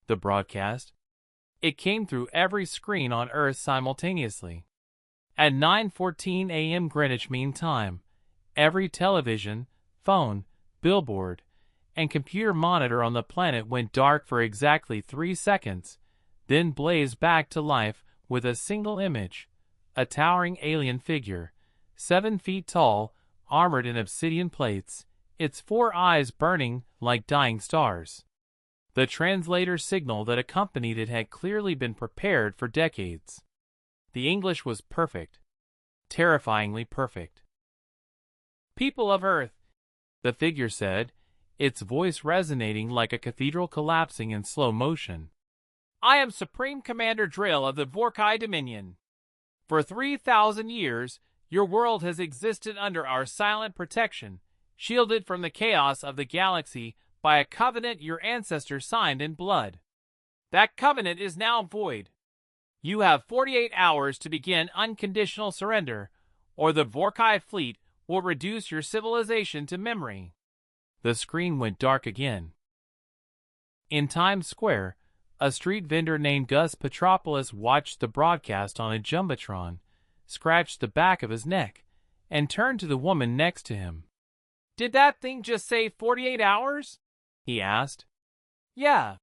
the broadcast. It came through every screen on Earth simultaneously. At 9:14 a.m. Greenwich Mean Time, every television, phone, billboard, and computer monitor on the planet went dark for exactly 3 seconds, then blazed back to life with a single image: a towering alien figure, 7 feet tall, armored in obsidian plates, its 4 eyes burning like dying stars. The translator signal that accompanied it had clearly been prepared for decades. The English was perfect, terrifyingly perfect. "People of Earth," the figure said, its voice resonating like a cathedral collapsing in slow motion. "I am Supreme Commander Drill of the Vorkai Dominion. For 3,000 years, your world has existed under our silent protection, shielded from the chaos of the galaxy by a covenant your ancestors signed in blood. That covenant is now void. You have 48 hours to begin unconditional surrender, or the Vorkai fleet will reduce your civilization to memory." The screen went dark again. In Times Square, a street vendor named Gus Petropoulos watched the broadcast on a jumbotron, scratched the back of his neck, and turned to the woman next to him. "Did that thing just say 48 hours? He asked. "Yeah,"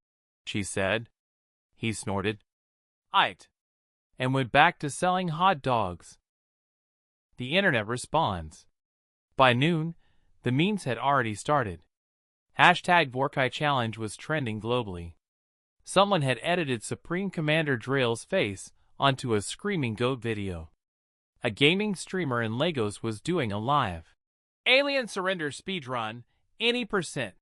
she said. He snorted. "Aight," and went back to selling hot dogs. The internet responds. By noon, the memes had already started. #Vorkai Challenge was trending globally. Someone had edited Supreme Commander Drill's face onto a screaming goat video. A gaming streamer in Lagos was doing a live alien surrender speedrun, any %,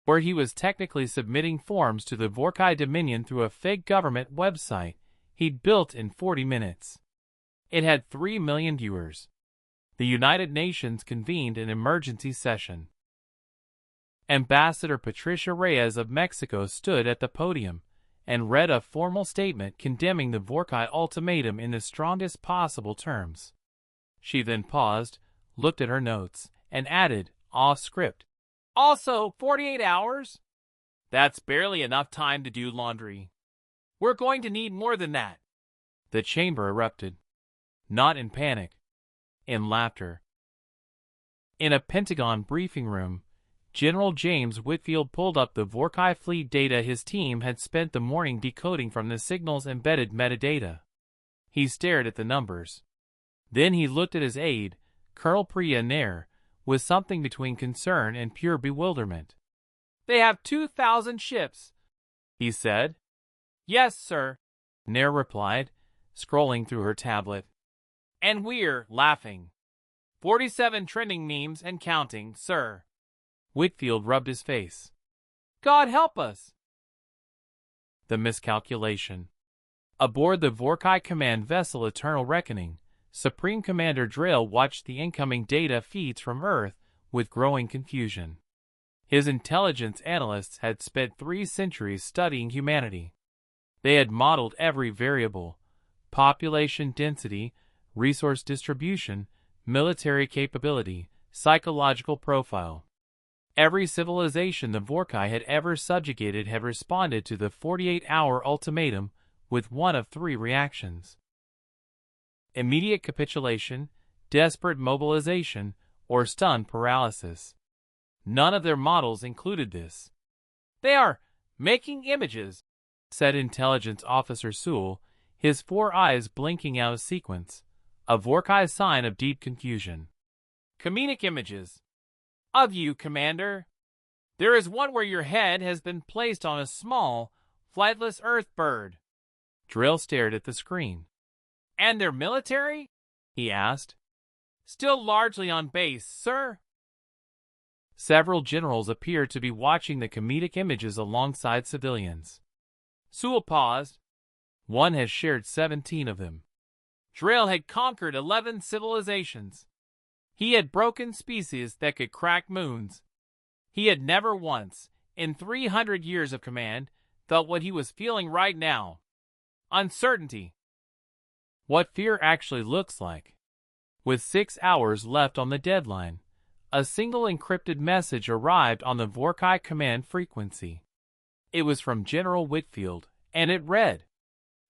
where he was technically submitting forms to the Vorkai Dominion through a fake government website he'd built in 40 minutes. It had 3 million viewers. The United Nations convened an emergency session. Ambassador Patricia Reyes of Mexico stood at the podium and read a formal statement condemning the Vorkai ultimatum in the strongest possible terms. She then paused, looked at her notes, and added, off script, "Also 48 hours? That's barely enough time to do laundry. We're going to need more than that." The chamber erupted. Not in panic. In laughter. In a Pentagon briefing room, General James Whitfield pulled up the Vorkai fleet data his team had spent the morning decoding from the signal's embedded metadata. He stared at the numbers. Then he looked at his aide, Colonel Priya Nair, with something between concern and pure bewilderment. "They have 2,000 ships," he said. "Yes, sir," Nair replied, scrolling through her tablet. "And we're laughing. 47 trending memes and counting, sir." Whitfield rubbed his face. "God help us." The miscalculation. Aboard the Vorkai command vessel Eternal Reckoning, Supreme Commander Drill watched the incoming data feeds from Earth with growing confusion. His intelligence analysts had spent 3 centuries studying humanity. They had modeled every variable: population density, resource distribution, military capability, psychological profile. Every civilization the Vorkai had ever subjugated had responded to the 48-hour ultimatum with one of 3 reactions: immediate capitulation, desperate mobilization, or stunned paralysis. None of their models included this. "They are making images," said Intelligence Officer Sewell, his 4 eyes blinking out of sequence, a Vorkai sign of deep confusion. "Comedic images. Of you, Commander. There is one where your head has been placed on a small, flightless Earth bird." Drill stared at the screen. "And their military?" he asked. "Still largely on base, sir." Several generals appeared to be watching the comedic images alongside civilians. Sewell paused. One has shared 17 of them. Drill had conquered 11 civilizations. He had broken species that could crack moons. He had never once, in 300 years of command, felt what he was feeling right now: uncertainty. What fear actually looks like. With 6 hours left on the deadline, a single encrypted message arrived on the Vorkai command frequency. It was from General Whitfield, and it read,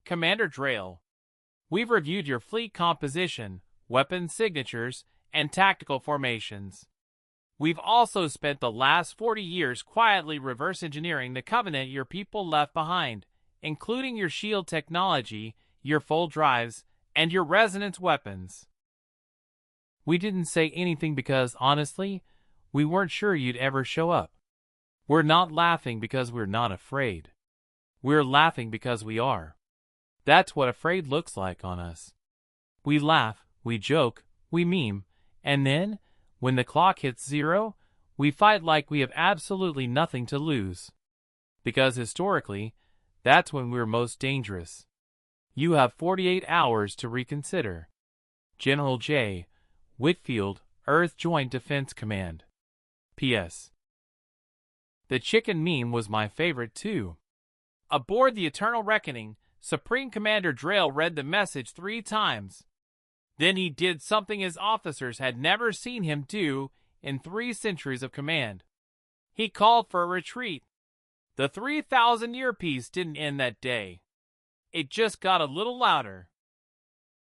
Commander Drayle, we've reviewed your fleet composition, weapon signatures, and tactical formations. We've also spent the last 40 years quietly reverse engineering the Covenant your people left behind, including your shield technology, your full drives, and your resonance weapons. We didn't say anything because, honestly, we weren't sure you'd ever show up. We're not laughing because we're not afraid. We're laughing because we are. That's what afraid looks like on us. We laugh, we joke, we meme, and then, when the clock hits 0, we fight like we have absolutely nothing to lose. Because historically, that's when we're most dangerous. You have 48 hours to reconsider. General J. Whitfield, Earth Joint Defense Command. P.S. The chicken meme was my favorite too. Aboard the Eternal Reckoning, Supreme Commander Drayle read the message 3 times. Then he did something his officers had never seen him do in 3 centuries of command. He called for a retreat. The 3,000-year piece didn't end that day. It just got a little louder.